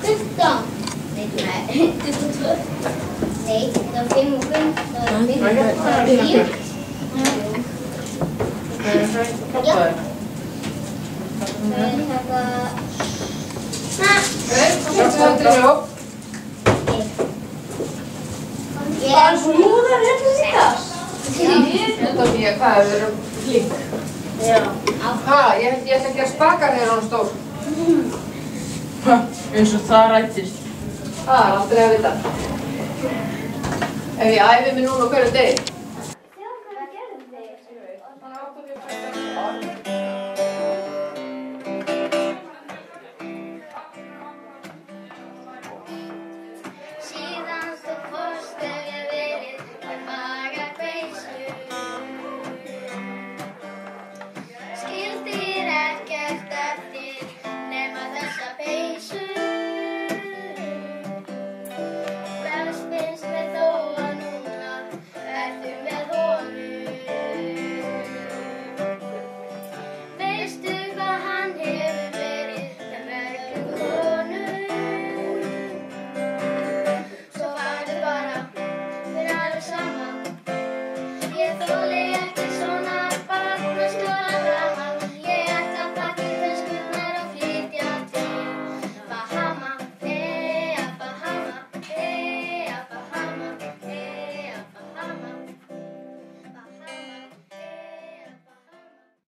17. Nei, 22. Nei, það var 5 og 5. Það var 5 og 10. Já. Bara slúðar hérna líka? Þetta mjög, hvað er það flink? Já. Ég ætla að gera spakar þegar hann stór. Eins og það rættist. Það er aldrei að vita. Ef ég æfi mig núna á hverju degi.